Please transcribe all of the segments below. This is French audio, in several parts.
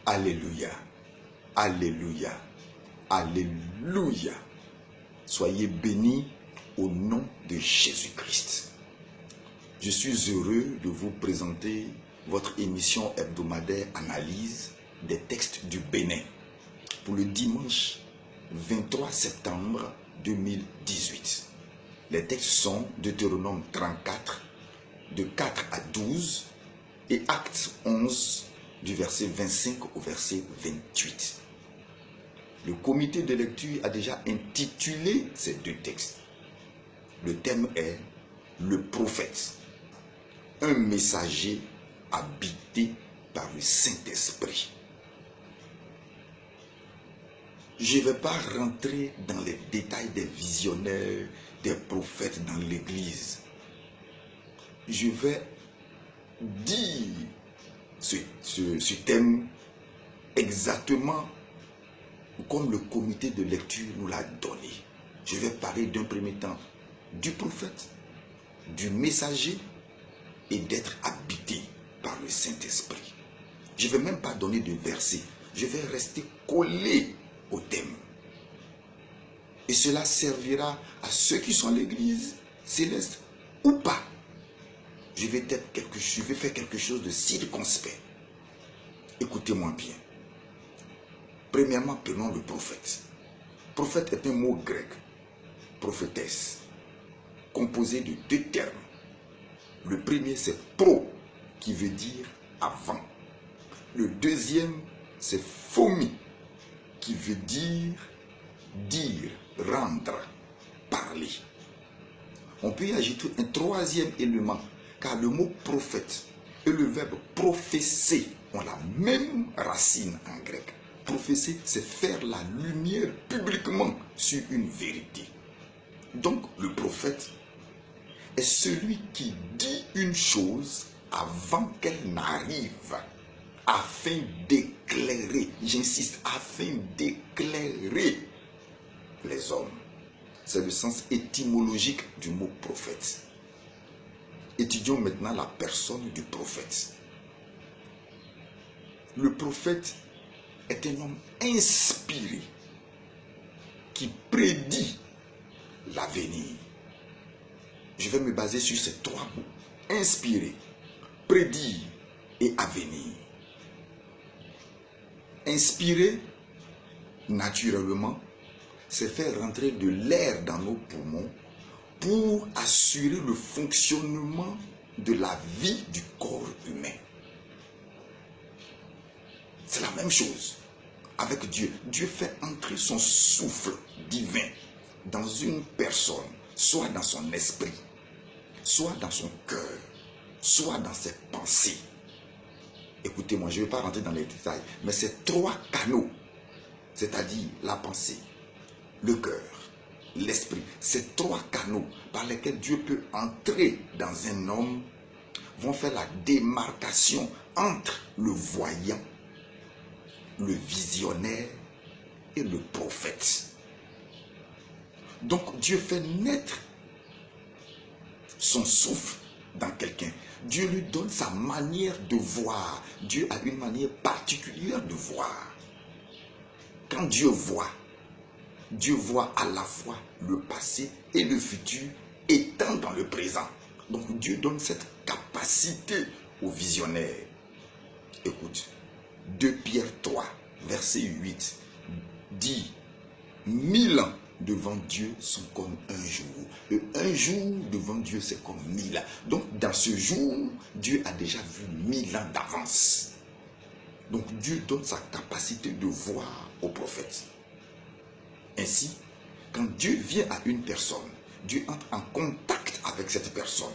Alléluia. Alléluia. Alléluia. Soyez bénis au nom de Jésus-Christ. Je suis heureux de vous présenter votre émission hebdomadaire Analyse des textes du Bénin pour le dimanche 23 septembre 2018. Les textes sont Deutéronome 34, de 4 à 12 et Actes 11, du verset 25 au verset 28. Le comité de lecture a déjà intitulé ces deux textes. Le thème est le prophète, un messager habité par le Saint-Esprit. Je ne vais pas rentrer dans les détails des visionnaires, des prophètes dans l'Église. Je vais dire ce thème exactement comme le comité de lecture nous l'a donné. Je vais parler d'un premier temps du prophète, du messager et d'être habité par le Saint-Esprit. Je ne vais même pas donner de versets. Je vais rester collé au thème. Et cela servira à ceux qui sont à l'église céleste ou pas. Je vais faire quelque chose de circonspect. Écoutez-moi bien. Premièrement, prenons le prophète. Prophète est un mot grec, prophétesse, composé de deux termes. Le premier, c'est pro, qui veut dire avant. Le deuxième, c'est phomi, qui veut dire, rendre, parler. On peut y ajouter un troisième élément, car le mot prophète et le verbe prophéser ont la même racine en grec. Prophéser, c'est faire la lumière publiquement sur une vérité. Donc, le prophète est celui qui dit une chose avant qu'elle n'arrive, afin d'éclairer, j'insiste, afin d'éclairer les hommes. C'est le sens étymologique du mot prophète. Étudions maintenant la personne du prophète. Le prophète est un homme inspiré qui prédit l'avenir. Je vais me baser sur ces trois mots. Inspirer, prédire et avenir. Inspirer, naturellement, c'est faire rentrer de l'air dans nos poumons pour assurer le fonctionnement de la vie du corps humain. C'est la même chose avec Dieu. Dieu fait entrer son souffle divin dans une personne, soit dans son esprit, soit dans son cœur, soit dans ses pensées. Écoutez-moi, je ne vais pas rentrer dans les détails, mais ces trois canaux, c'est-à-dire la pensée, le cœur, l'esprit, ces trois canaux par lesquels Dieu peut entrer dans un homme, vont faire la démarcation entre le voyant, le visionnaire et le prophète. Donc Dieu fait naître son souffle dans quelqu'un. Dieu lui donne sa manière de voir. Dieu a une manière particulière de voir. Quand Dieu voit à la fois le passé et le futur étant dans le présent. Donc Dieu donne cette capacité au visionnaire. Écoute, 2 Pierre 3, verset 8, dit 1000 ans devant Dieu sont comme un jour. Et un jour devant Dieu, c'est comme 1000 ans. Donc, dans ce jour, Dieu a déjà vu 1000 ans d'avance. Donc, Dieu donne sa capacité de voir au prophète. Ainsi, quand Dieu vient à une personne, Dieu entre en contact avec cette personne.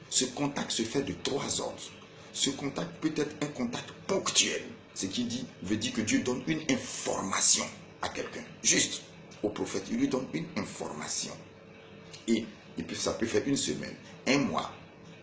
Ce contact se fait de 3 ordres. Ce contact peut être un contact ponctuel. Ce qui veut dire que Dieu donne une information à quelqu'un. Juste au prophète, il lui donne une information. Et ça peut faire 1 semaine, 1 mois,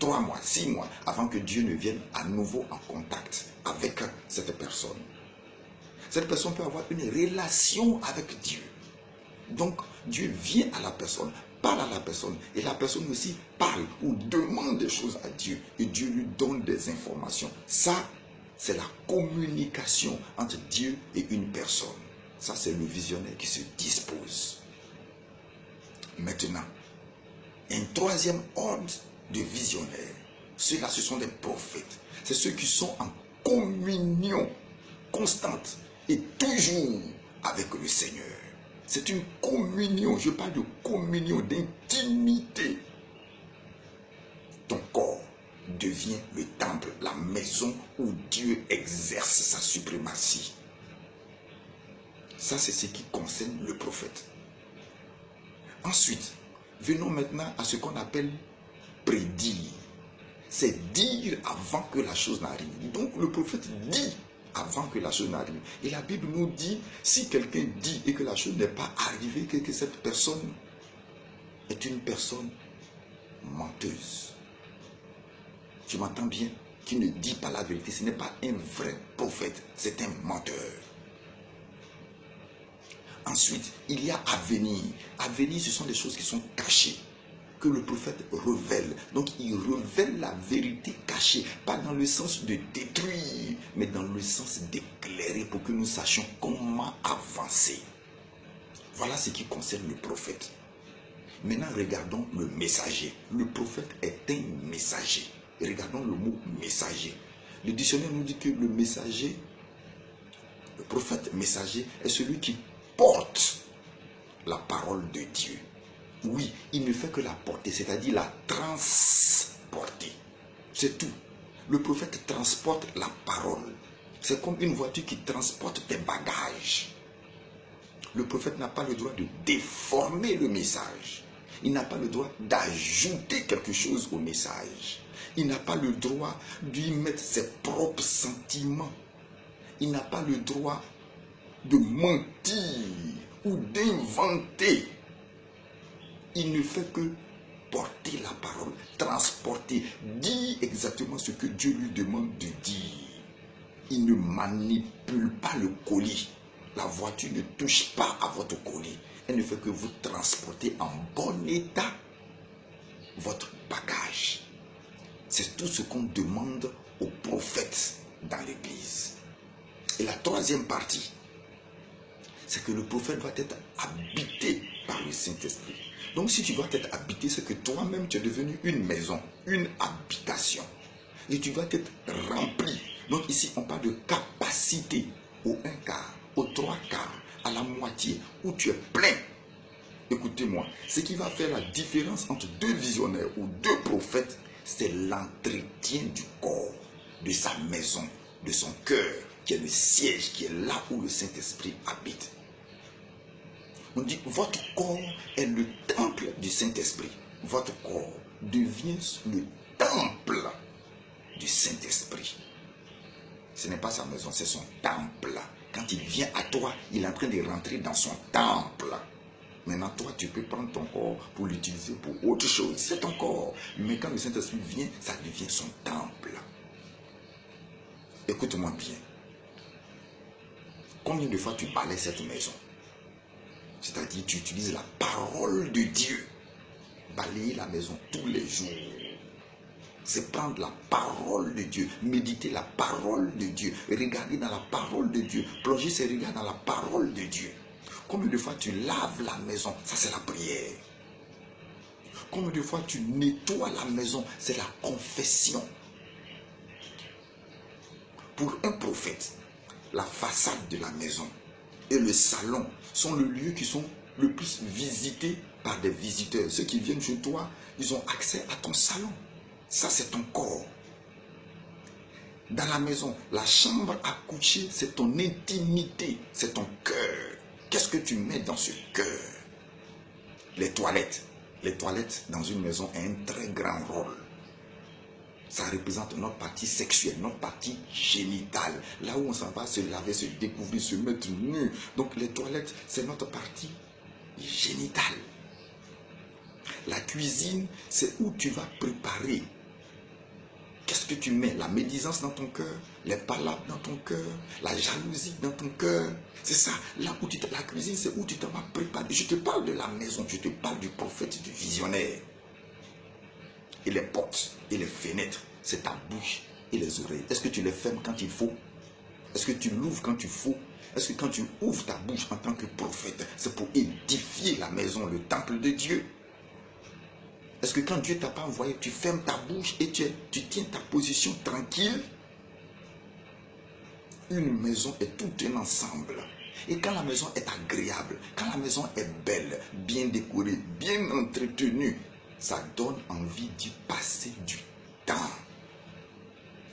3 mois, 6 mois, avant que Dieu ne vienne à nouveau en contact avec cette personne. Cette personne peut avoir une relation avec Dieu. Donc, Dieu vient à la personne, parle à la personne, et la personne aussi parle ou demande des choses à Dieu, et Dieu lui donne des informations. Ça, c'est la communication entre Dieu et une personne. Ça, c'est le visionnaire qui se dispose. Maintenant, un troisième ordre de visionnaires. Ceux-là, ce sont des prophètes. C'est ceux qui sont en communion constante et toujours avec le Seigneur. C'est une communion, je parle de communion, d'intimité. Ton corps devient le temple, la maison où Dieu exerce sa suprématie. Ça, c'est ce qui concerne le prophète. Ensuite, venons maintenant à ce qu'on appelle prédire. C'est dire avant que la chose n'arrive. Donc, le prophète dit avant que la chose n'arrive. Et la Bible nous dit, si quelqu'un dit et que la chose n'est pas arrivée, que cette personne est une personne menteuse. Tu m'entends bien? Qui ne dit pas la vérité. Ce n'est pas un vrai prophète, c'est un menteur. Ensuite, il y a avenir. Avenir, ce sont des choses qui sont cachées, que le prophète révèle. Donc, il révèle la vérité cachée, pas dans le sens de détruire, mais dans le sens d'éclairer pour que nous sachions comment avancer. Voilà ce qui concerne le prophète. Maintenant, regardons le messager. Le prophète est un messager. Regardons le mot messager. Le dictionnaire nous dit que le messager, le prophète messager, est celui qui porte la parole de Dieu. Oui, il ne fait que la porter, c'est-à-dire la transporter. C'est tout. Le prophète transporte la parole. C'est comme une voiture qui transporte tes bagages. Le prophète n'a pas le droit de déformer le message. Il n'a pas le droit d'ajouter quelque chose au message. Il n'a pas le droit d'y mettre ses propres sentiments. Il n'a pas le droit de mentir ou d'inventer. Il ne fait que porter la parole, transporter, dire exactement ce que Dieu lui demande de dire. Il ne manipule pas le colis. La voiture ne touche pas à votre colis. Elle ne fait que vous transporter en bon état votre bagage. C'est tout ce qu'on demande aux prophètes dans l'église. Et la troisième partie, c'est que le prophète doit être habité par le Saint-Esprit. Donc si tu dois être habité, c'est que toi-même tu es devenu une maison, une habitation. Et tu dois être rempli. Donc ici on parle de capacité au 1/4, au 3/4, à la moitié, où tu es plein. Écoutez-moi, ce qui va faire la différence entre deux visionnaires ou deux prophètes, c'est l'entretien du corps, de sa maison, de son cœur, qui est le siège, qui est là où le Saint-Esprit habite. On dit, votre corps est le temple du Saint-Esprit. Votre corps devient le temple du Saint-Esprit. Ce n'est pas sa maison, c'est son temple. Quand il vient à toi, il est en train de rentrer dans son temple. Maintenant, toi, tu peux prendre ton corps pour l'utiliser pour autre chose. C'est ton corps. Mais quand le Saint-Esprit vient, ça devient son temple. Écoute-moi bien. Combien de fois tu balais cette maison? C'est-à-dire, tu utilises la parole de Dieu. Balayer la maison tous les jours. C'est prendre la parole de Dieu, méditer la parole de Dieu, regarder dans la parole de Dieu, plonger ses regards dans la parole de Dieu. Combien de fois tu laves la maison? Ça, c'est la prière. Combien de fois tu nettoies la maison? C'est la confession. Pour un prophète, la façade de la maison et le salon sont le lieu qui sont le plus visités par des visiteurs. Ceux qui viennent chez toi, ils ont accès à ton salon. Ça, c'est ton corps. Dans la maison, la chambre à coucher, c'est ton intimité, c'est ton cœur. Qu'est-ce que tu mets dans ce cœur? Les toilettes. Les toilettes dans une maison ont un très grand rôle. Ça représente notre partie sexuelle, notre partie génitale. Là où on s'en va se laver, se découvrir, se mettre nu. Donc les toilettes, c'est notre partie génitale. La cuisine, c'est où tu vas préparer. Qu'est-ce que tu mets? La médisance dans ton cœur, les palabres dans ton cœur, la jalousie dans ton cœur. C'est ça. Là où la cuisine, c'est où tu t'en vas préparer. Je te parle de la maison, je te parle du prophète, du visionnaire. Et les portes et les fenêtres, c'est ta bouche et les oreilles, est-ce que tu les fermes quand il faut? Est-ce que tu l'ouvres quand il faut? Est-ce que quand tu ouvres ta bouche en tant que prophète, c'est pour édifier la maison, le temple de Dieu? Est-ce que quand Dieu ne t'a pas envoyé, tu fermes ta bouche et tu tiens ta position tranquille? Une maison est tout un ensemble. Et quand la maison est agréable, quand la maison est belle, bien décorée, bien entretenue, ça donne envie d'y passer du temps.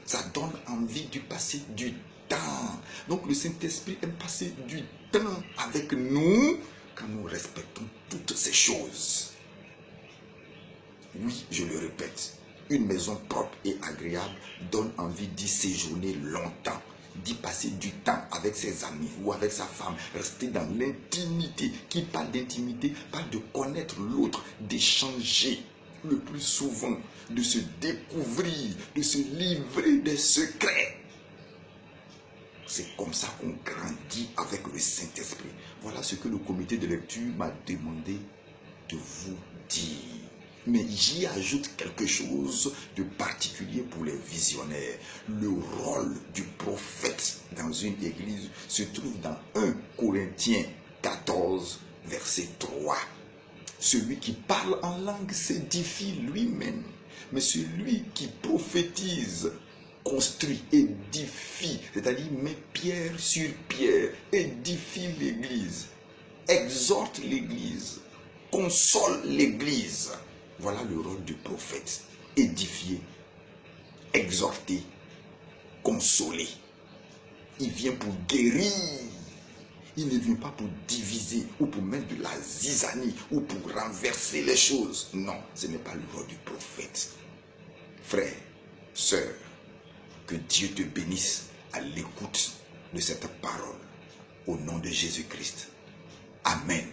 Ça donne envie d'y passer du temps. Donc le Saint-Esprit aime passer du temps avec nous quand nous respectons toutes ces choses. Oui, je le répète, une maison propre et agréable donne envie d'y séjourner longtemps, d'y passer du temps avec ses amis ou avec sa femme, rester dans l'intimité. Qui parle d'intimité parle de connaître l'autre, d'échanger le plus souvent, de se découvrir, de se livrer des secrets. C'est comme ça qu'on grandit avec le Saint-Esprit. Voilà ce que le comité de lecture m'a demandé de vous dire. Mais j'y ajoute quelque chose de particulier pour les visionnaires. Le rôle du prophète dans une église se trouve dans 1 Corinthiens 14, verset 3. Celui qui parle en langue s'édifie lui-même, mais celui qui prophétise construit, édifie, c'est-à-dire met pierre sur pierre, édifie l'église, exhorte l'église, console l'église. Voilà le rôle du prophète. Édifier, exhorter, consoler. Il vient pour guérir. Il ne vient pas pour diviser ou pour mettre de la zizanie ou pour renverser les choses. Non, ce n'est pas le rôle du prophète. Frère, sœur, que Dieu te bénisse à l'écoute de cette parole. Au nom de Jésus-Christ. Amen.